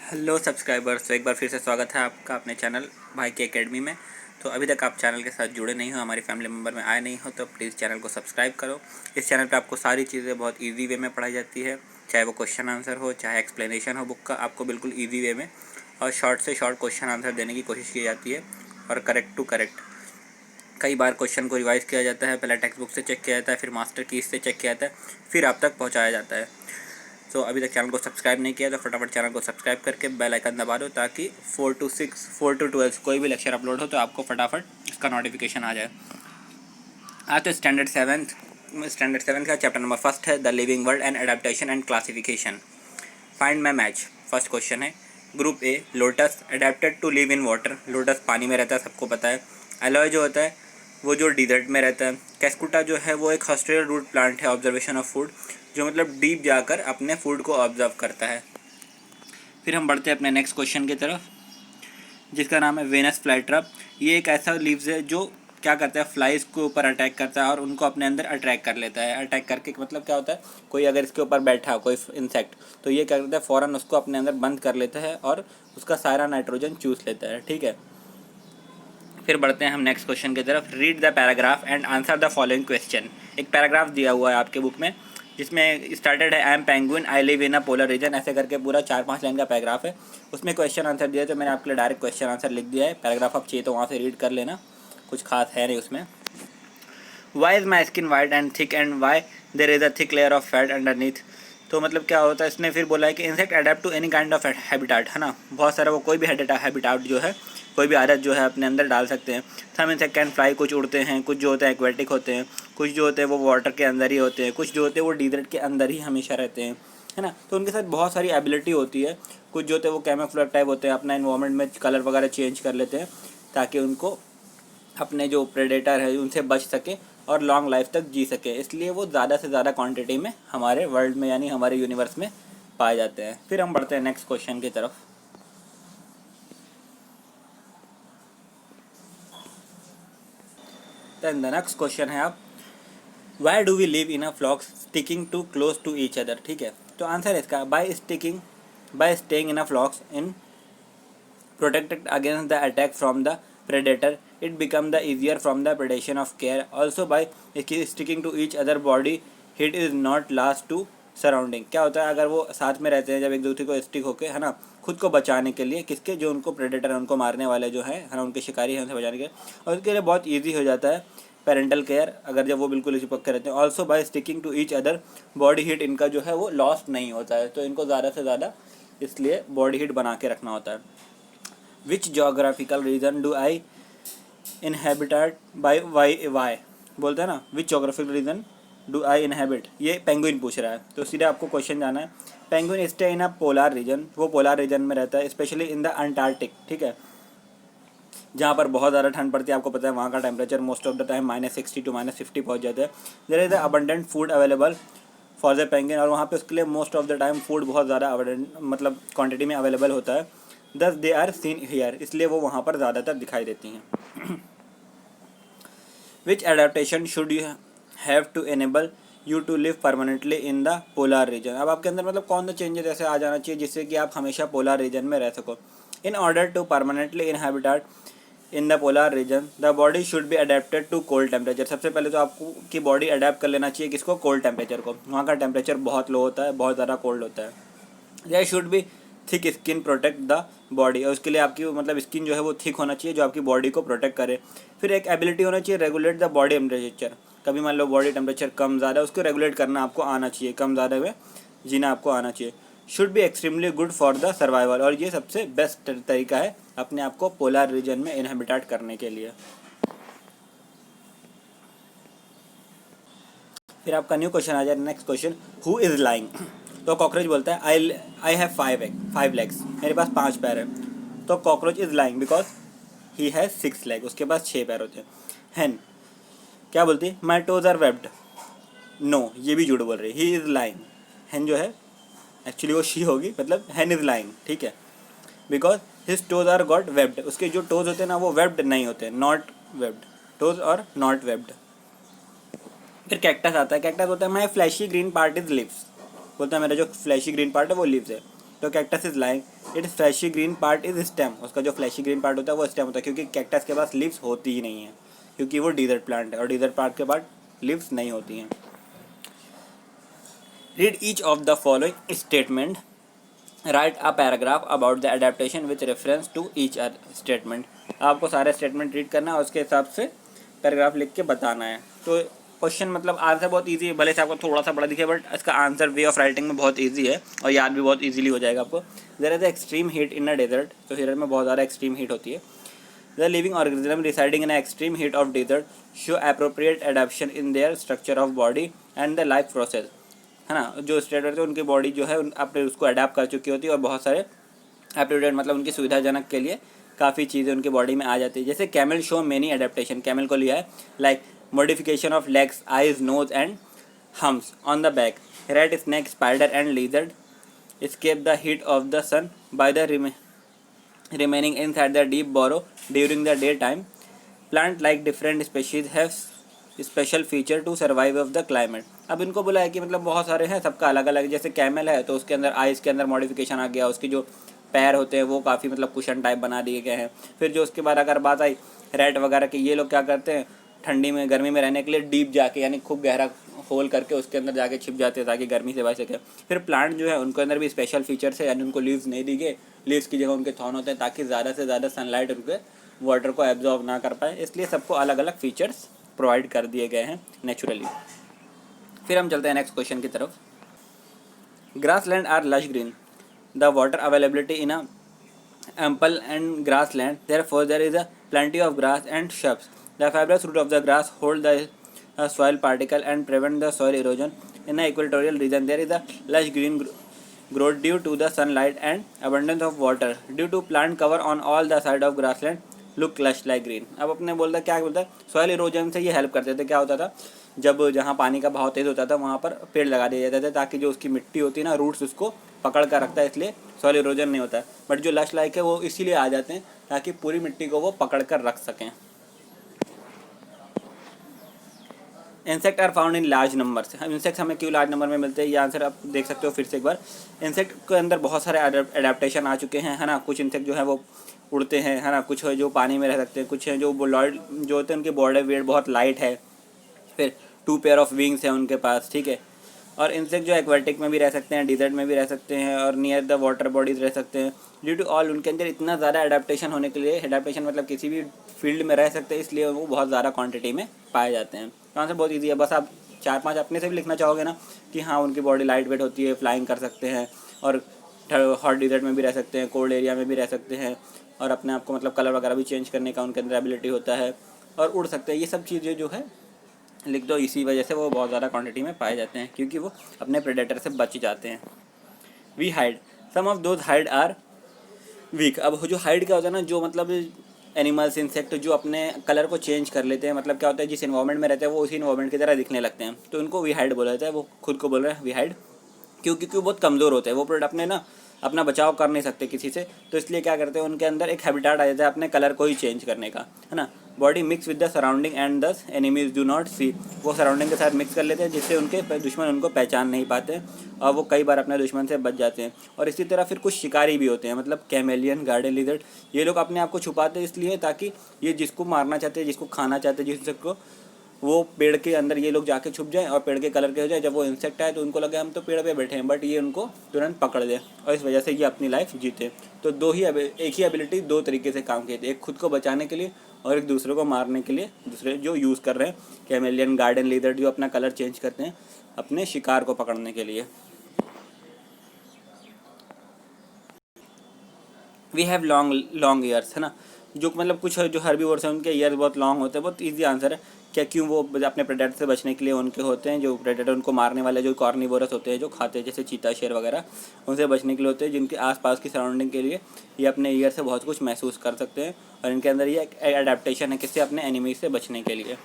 Hello subscribers, तो एक बार फिर से स्वागत है आपका अपने चैनल भाई की एकेडमी में। तो अभी तक आप चैनल के साथ जुड़े नहीं हो, हमारी फैमिली मेम्बर में आए नहीं हो, तो प्लीज़ चैनल को सब्सक्राइब करो। इस चैनल पे आपको सारी चीज़ें बहुत इजी वे में पढ़ाई जाती है, चाहे वो क्वेश्चन आंसर हो, चाहे एक्सप्लेनेशन हो बुक का, आपको बिल्कुल ईजी वे में और शॉर्ट से शॉर्ट क्वेश्चन आंसर देने की कोशिश की जाती है और करेक्ट टू करेक्ट। कई बार क्वेश्चन को रिवाइज़ किया जाता है, पहले टेक्स्ट बुक से चेक किया जाता है, फिर मास्टर कीज से चेक किया जाता है, फिर आप तक पहुँचाया जाता है। तो अभी तक चैनल को सब्सक्राइब नहीं किया तो फटाफट चैनल को सब्सक्राइब करके बेल आइकन दबा दो, ताकि 4 to 12 कोई भी लेक्चर अपलोड हो तो आपको फटाफट इसका नोटिफिकेशन आ जाए। आज तो स्टैंडर्ड सेवन का चैप्टर नंबर फर्स्ट है, the living world and adaptation and classification. Find my match. First question है, group A, lotus adapted to live in water. Lotus पानी में रहता है, सबको पता है। एलॉय जो होता है वो जो डिजर्ट में रहता है। कैस्कुटा जो है वो एक हॉस्टेरियल रूट प्लांट है, ऑब्जर्वेशन ऑफ फूड, जो मतलब डीप जाकर अपने फूड को ऑब्जर्व करता है। फिर हम बढ़ते हैं अपने नेक्स्ट क्वेश्चन की तरफ, जिसका नाम है वेनस फ्लाईट्रप। ये एक ऐसा लीव्स है जो क्या करता है, फ्लाइज के ऊपर अटैक करता है और उनको अपने अंदर अट्रैक्ट कर लेता है। अटैक करके मतलब क्या होता है, कोई अगर इसके ऊपर बैठा कोई इंसेक्ट, तो ये क्या करता है, फ़ौरन उसको अपने अंदर बंद कर लेता है और उसका सारा नाइट्रोजन चूस लेता है। ठीक है, फिर बढ़ते हैं हम नेक्स्ट क्वेश्चन की तरफ। Read the paragraph and answer the following question. एक पैराग्राफ दिया हुआ है आपके बुक में, जिसमें स्टार्टेड है I am penguin, I live in a polar region, ऐसे करके पूरा 4-5 लाइन का पैराग्राफ है। उसमें क्वेश्चन आंसर दिया है, तो मैंने आपके लिए डायरेक्ट क्वेश्चन आंसर लिख दिया है। पैराग्राफ आप चाहिए तो वहाँ से रीड कर लेना, कुछ खास है नहीं उसमें। Why is my skin white and thick and why there is a thick layer of fat underneath. तो मतलब क्या होता है, इसने फिर बोला है कि insect adapt to any kind of habitat, है ना। बहुत सारा वो कोई भी हैबिटाट जो है, कोई भी आदत जो है अपने अंदर डाल सकते हैं। सम इंसेक्ट कैन फ्लाई, कुछ उड़ते हैं, कुछ जो होते हैं एक्वेटिक होते हैं, कुछ जो होते हैं वो वाटर के अंदर ही होते हैं, कुछ जो होते हैं वो डिजर्ट के अंदर ही हमेशा रहते हैं, है ना। तो उनके साथ बहुत सारी एबिलिटी होती है। कुछ जो होते हैं वो कैमोफ्लेज टाइप होते हैं, अपना इन्वायरमेंट में कलर वगैरह चेंज कर लेते हैं ताकि उनको अपने जो प्रेडेटर है उनसे बच सके और लॉन्ग लाइफ तक जी सके। इसलिए वो ज़्यादा से ज़्यादा क्वांटिटी में हमारे वर्ल्ड में यानी हमारे यूनिवर्स में पाए जाते हैं। फिर हम बढ़ते हैं नेक्स्ट क्वेश्चन की तरफ। देन द नेक्स्ट क्वेश्चन है, आप why do we live in a flocks sticking to close to each other. ठीक है, तो आंसर है इसका by staying in a flocks in protected against the attack from the predator, it become the easier from the predation of care. Also by sticking to each other body heat is not last to surrounding. क्या होता है, अगर वो साथ में रहते हैं जब एक दूसरे को स्टिक होके, है ना, खुद को बचाने के लिए, किसके, जो उनको प्रेडेटर है, उनको मारने वाले जो है ना, उनके शिकारी हैं, उनसे बचाने के लिए, और उसके लिए बहुत ईजी हो जाता है पेरेंटल केयर, अगर जब वो बिल्कुल इसी पक्के रहते हैं। Also by sticking to each other body heat, इनका जो है वो लॉस्ट नहीं होता है, तो इनको ज़्यादा से ज़्यादा इसलिए बॉडी हीट बना के रखना होता है। Which geographical region do I inhabited by वाई बोलते हैं ना, which geographical region do I inhabit, ये पेंगुइन पूछ रहा है, तो सीधे आपको क्वेश्चन जाना है। Penguin stay in a polar region, वो पोलार रीजन में रहता है, स्पेशली इन द अंटार्कटिक। ठीक है, जहाँ पर बहुत ज़्यादा ठंड पड़ती है, आपको पता है वहाँ का temperature most of the time -60 to -50 पहुँच जाता है। There is abundant food available for the penguin, और वहाँ पे उसके लिए most of the time food बहुत ज़्यादा मतलब क्वांटिटी में अवेलेबल होता है। दस दे आर सीन हियर, इसलिए वो वहाँ पर ज़्यादातर दिखाई देती हैं। Which adaptation should you have to enable you to live permanently in the polar region. अब आपके अंदर मतलब कौन सा चेंजेस ऐसे आ जाना चाहिए जिससे कि आप हमेशा पोलर रीजन में रह सको। In order to permanently inhabitate in the polar region the body should be adapted to cold temperature. सबसे पहले तो आपको की बॉडी अडेप्ट कर लेना चाहिए किसको, कोल्ड टेम्परेचर को। वहाँ का टेम्परेचर बहुत लो होता है, बहुत ज़्यादा कोल्ड होता है। There should be thick skin protect the body, और उसके लिए आपकी मतलब स्किन जो है वो थिक होना चाहिए जो आपकी बॉडी को प्रोटेक्ट करे। फिर एक एबिलिटी होना चाहिए रेगुलेट द बॉडी टेम्परेचर। कभी मान लो बॉडी टेम्परेचर कम ज़्यादा, उसको रेगुलेट करना आपको आना चाहिए, कम ज़्यादा में जीना आपको आना चाहिए। Should be extremely good for the survival, और ये सबसे बेस्ट तरीका है अपने आप को पोलर रीजन में इनहेबिटेट करने के लिए। फिर आपका न्यू क्वेश्चन आ जाए, next question, who is lying. तो कॉकरोच बोलता है आई हैव 5 लेग्स, मेरे पास 5 पैर है। तो cockroach is lying because he has 6 leg, उसके पास 6 पैर होते हैं। हैन क्या बोलती है, my toes are webbed. No, ये भी झूठ बोल रही है, ही इज़ लाइंग। हैन जो है एक्चुअली वो शी होगी, मतलब हैन इज़ लाइंग, ठीक है, because his toes are got webbed, उसके जो टोज होते हैं ना वो वेब्ड नहीं होते, नॉट वेब्ड, टोज और नॉट वेब्ड। फिर कैक्टस आता है, कैक्टस होता है my fleshy green part is leaves, बोलता है मेरा जो फ्लैशी ग्रीन पार्ट है वो लिव्स है। तो cactus is like its fleshy green part is stem, उसका जो फ्लैशी ग्रीन पार्ट होता है वो स्टेम होता है, क्योंकि कैक्टस के पास लीव्स होती ही नहीं है, क्योंकि वो डिजर्ट प्लांट है और डिजर्ट प्लांट के बाद लीव्स नहीं होती हैं। Read each of the following statement, write a paragraph about the adaptation with reference to each statement. आपको सारे स्टेटमेंट रीड करना है और उसके हिसाब से पैराग्राफ लिख के बताना है। तो क्वेश्चन मतलब आंसर बहुत इजी है, भले से आपको थोड़ा सा बड़ा दिखे बट इसका आंसर वे ऑफ राइटिंग में बहुत इजी है और याद भी बहुत इजीली हो जाएगा आपको। There is extreme heat in a desert, तो डेजर्ट में बहुत ज़्यादा एक्सट्रीम हीट होती है। The living organism residing in extreme heat of desert show appropriate adaption in their structure of body and the life process, है ना। जो state होते हैं उनकी बॉडी जो है अपने उसको अडेप्ट कर चुकी होती है और बहुत सारे एप्टीट्यूड मतलब उनकी सुविधाजनक के लिए काफ़ी चीज़ें उनकी बॉडी में आ जाती है। जैसे camel show many adaptation, camel को लिया है like modification of legs, eyes, nose and humps on the back. Rat, snake, spider and lizard escape the heat of the sun by the remaining inside the deep burrow during the daytime. Plant like different species have special feature to survive of the climate. अब इनको बोला है कि मतलब बहुत सारे हैं, सबका अलग अलग। जैसे कैमल है तो उसके अंदर आइस के अंदर मॉडिफिकेशन आ गया, उसकी जो पैर होते हैं वो काफ़ी मतलब कुशन टाइप बना दिए गए हैं। फिर जो उसके बाद अगर बात आई रैट वगैरह की, ये लोग क्या करते हैं ठंडी में गर्मी में रहने के लिए डीप जाके यानी खूब गहरा होल करके उसके अंदर जाके छिप जाते हैं ताकि गर्मी से बच सके। फिर प्लांट जो है उनके अंदर भी स्पेशल फीचर्स है, यानी उनको लीव्स नहीं दी गए, लीव्स की जगह उनके थॉर्न होते हैं ताकि ज़्यादा से ज़्यादा सनलाइट उनके वाटर को एब्जॉर्ब ना कर पाए, इसलिए सबको अलग अलग फीचर्स प्रोवाइड कर दिए गए हैं नेचुरली। फिर हम चलते हैं नेक्स्ट क्वेश्चन की तरफ। Grassland are lush green, the water availability in a ample and grassland, therefore there is a plenty of grass and shrubs. The fibrous root of the grass hold the soil particle and prevent the soil erosion. In the equatorial region there is a lush green growth due to the sunlight and abundance of water. Due to plant cover on all the side of grassland look lush like green. अब अपने बोलता क्या बोलता है, soil erosion से ये help करते थे। क्या होता था, जब जहाँ पानी का बहाव तेज़ होता था वहाँ पर पेड़ लगा दिए जाते थे ताकि जो उसकी मिट्टी होती है ना, रूट्स उसको पकड़ कर रखता है, इसलिए सॉइल इरोजन नहीं होता है। बट जो लश लाइक है वो इसीलिए आ जाते हैं ताकि पूरी मिट्टी को वो पकड़ कर रख सकें। Insect are found in large numbers. हम इंसेक्ट हमें क्यों लार्ज नंबर में मिलते हैं, ये आंसर आप देख सकते हो फिर से एक बार। इंसेक्ट के अंदर बहुत सारे एडेप्टेशन आ चुके हैं, है ना। कुछ इंसेक्ट जो है वो उड़ते हैं, है ना, कुछ है जो पानी में रह सकते हैं, कुछ हैं जो लॉयड जो होते हैं उनके बॉडी वेट बहुत लाइट है, फिर 2 पेयर ऑफ विंग्स हैं उनके पास, ठीक है। और इंसेक्ट जो एक्वेटिक में भी रह सकते हैं, डिजर्ट में भी रह सकते हैं और नियर द वाटर बॉडीज रह सकते हैं। ड्यू टू ऑल उनके अंदर इतना ज़्यादा एडेप्टेशन होने के लिए, एडेप्टेशन मतलब किसी भी फील्ड में रह सकते हैं, इसलिए वो बहुत ज़्यादा क्वांटिटी में पाए जाते हैं। तो आंसर बहुत ईजी है, बस आप 4-5 अपने से भी लिखना चाहोगे ना कि हाँ उनकी बॉडी लाइट वेट होती है, फ्लाइंग कर सकते हैं और हॉट डिजर्ट में भी रह सकते हैं, कोल्ड एरिया में भी रह सकते हैं और अपने आप को मतलब कलर वगैरह भी चेंज करने का उनके अंदर एबिलिटी होता है और उड़ सकते हैं। ये सब चीज़ें जो है लिख दो, इसी वजह से वो बहुत ज़्यादा क्वांटिटी में पाए जाते हैं क्योंकि वो अपने प्रेडेटर से बच जाते हैं। We hide, some of those hide are weak. अब जो हाइड क्या होता है ना, जो मतलब एनिमल्स इंसेक्ट जो अपने कलर को चेंज कर लेते हैं, मतलब क्या होता है जिस इन्वायरमेंट में रहते हैं वो उसी इन्वायरमेंट की तरह दिखने लगते हैं, तो उनको वी हाइड बोला जाता है। वो खुद को बोल रहे हैं वी हाइड क्योंकि वो बहुत कमज़ोर होते हैं, वो प्रोडक्ट अपने ना अपना बचाव कर नहीं सकते किसी से, तो इसलिए क्या करते हैं उनके अंदर एक हैबिटाट आ जाता है अपने कलर को ही चेंज करने का, है ना। Body mix with the surrounding and दस एनिमीज डू नॉट सी, वो सराउंडिंग के साथ मिक्स कर लेते हैं जिससे उनके दुश्मन उनको पहचान नहीं पाते और वो कई बार अपने दुश्मन से बच जाते हैं। और इसी तरह फिर कुछ शिकारी भी होते हैं, मतलब कैमेलियन, गार्डन लिजर्ड, ये लोग अपने आप को छुपाते हैं इसलिए ताकि ये जिसको मारना चाहते हैं, जिसको खाना चाहते हैं, जिसको वो पेड़ के अंदर ये लोग जाके छुप जाएं और पेड़ के कलर के हो जाए। जब वो इंसेक्ट आए तो उनको लगे हम तो पेड़ पे बैठे हैं, बट ये उनको तुरंत पकड़ ले और इस वजह से ये अपनी लाइफ जीते। तो एक ही एबिलिटी 2 तरीके से काम की, एक खुद को बचाने के लिए और एक दूसरे को मारने के लिए, दूसरे जो यूज़ कर रहे हैं कैमेलियन, गार्डन लिजर्ड जो अपना कलर चेंज करते हैं अपने शिकार को पकड़ने के लिए। वी हैव लॉन्ग ईयर्स, है ना। जो मतलब कुछ जो हर्बीवोर्स हैं उनके ईयर्स बहुत लॉन्ग होते हैं। बहुत इजी आंसर है क्या, क्यों वो अपने प्रेडेटर से बचने के लिए उनके होते हैं, जो प्रेडेटर उनको मारने वाले जो कॉर्निवोरस होते हैं जो खाते हैं जैसे चीता, शेर वगैरह, उनसे बचने के लिए होते हैं, जिनके आसपास की सराउंडिंग के लिए ये अपने ईयर से बहुत कुछ महसूस कर सकते हैं और इनके अंदर ये एडेप्टेशन है किससे, अपने एनिमी से बचने के लिए।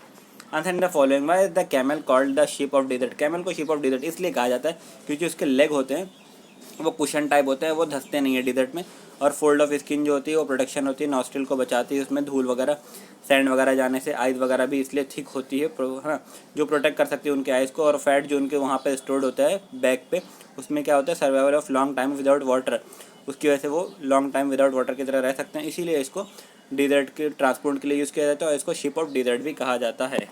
Answer in the following, why is the camel called the ship of desert. Camel को शिप ऑफ डेजर्ट इसलिए कहा जाता है क्योंकि उसके लेग होते हैं वो कुशन टाइप होते हैं, वो धंसते नहीं है डिजर्ट में। और फोल्ड ऑफ स्किन जो होती है वो प्रोटेक्शन होती है, नॉस्ट्रिल को बचाती है उसमें धूल वगैरह सैंड वगैरह जाने से। आइज़ वगैरह भी इसलिए थिक होती है ना, जो प्रोटेक्ट कर सकती है उनके आइज़ को। और फैट जो उनके वहाँ पे स्टोर्ड होता है बैक पे, उसमें क्या होता है, survival of long time without water, उसकी वजह से वो लॉन्ग टाइम विदाउट वाटर की तरह रह सकते हैं। इसीलिए इसको डिजर्ट के ट्रांसपोर्ट के लिए यूज़ किया जाता है और इसको शिप ऑफ डिजर्ट भी कहा जाता है।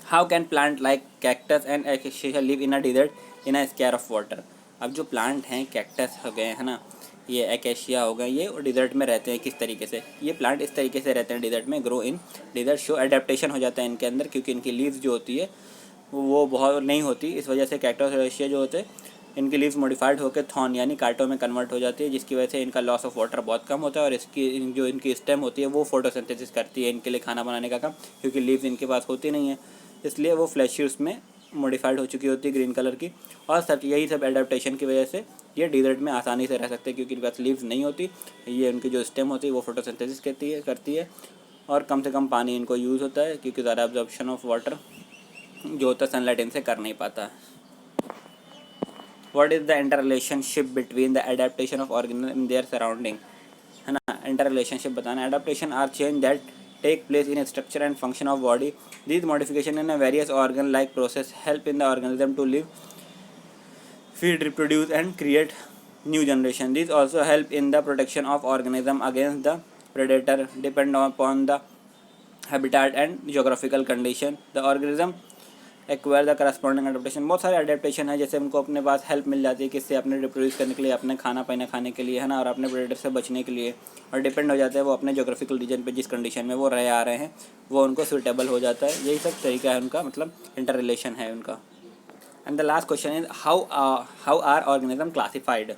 How can plant like cactus and acacia live in a desert in a square of water. अब जो प्लांट हैं, कैक्टस हो गए है ना, ये एकेशिया हो गए, ये डिजर्ट में रहते हैं किस तरीके से। ये प्लांट इस तरीके से रहते हैं डिजर्ट में, grow in desert, show adaptation हो जाता है इनके अंदर, क्योंकि इनकी लीव्स जो होती है वो बहुत नहीं होती। इस वजह से कैक्टस और एकेशिया जो होते हैं, इनकी लीव्स मॉडिफाइड होकर थॉर्न यानी कांटों में कन्वर्ट हो जाती है, जिसकी वजह से इनका लॉस ऑफ वाटर बहुत कम होता है। और इसकी जो इनकी स्टेम होती है वो फोटोसिंथेसिस करती है इनके लिए खाना बनाने का काम, क्योंकि लीव्स इनके पास होती नहीं है, इसलिए वो फ्लैशी उसमें मॉडिफाइड हो चुकी होती है ग्रीन कलर की। और सब यही सब एडेप्टेशन की वजह से ये डिजर्ट में आसानी से रह सकते हैं, क्योंकि इनके पास लीव्स नहीं होती। ये उनकी जो स्टेम होती है वो फोटोसिंथेसिस करती है और कम से कम पानी इनको यूज़ होता है, क्योंकि ज़्यादा एब्जॉर्प्शन ऑफ वाटर जो होता है सनलाइट इनसे कर नहीं पाता। What is the inter relationship between the adaptation of organism in their surrounding, है ना। इंटर रिलेशनशिप बताना, adaptation are change that take place in structure and function of body. These modification in a various organ like process help in the organism to live, feed, reproduce and create new generation. These also help in the protection of organism against the predator depend upon the habitat and geographical condition. The organism acquire the corresponding adaptation, बहुत सारे adaptation है, जैसे हमको अपने पास help मिल जाती है किससे, अपने रिप्रोड्यूस करने के लिए, अपने खाना पीना खाने के लिए, है ना, और अपने प्रेडेटर से बचने के लिए। और डिपेंड हो जाता है वो अपने जोग्राफिकल रीजन पे, जिस कंडीशन में वो रहे आ रहे हैं वो उनको सूटेबल हो जाता है। यही सब तरीका है उनका, मतलब इंटर रिलेशन है उनका। And the last question is how are organism classified.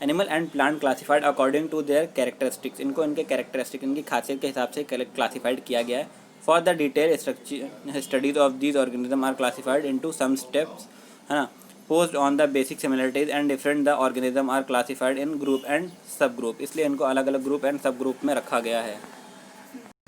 Animal and plant classified according to their characteristics, इनको इनके कैरेक्टरिस्टिक, इनकी खासियत के हिसाब से क्लासिफाइड किया गया है। For the detailed studies of these organisms are classified into some steps, है ना, posed on the basic similarities and different the organism are classified in group and subgroup, इसलिए इनको अलग अलग ग्रुप एंड सब ग्रुप में रखा गया है।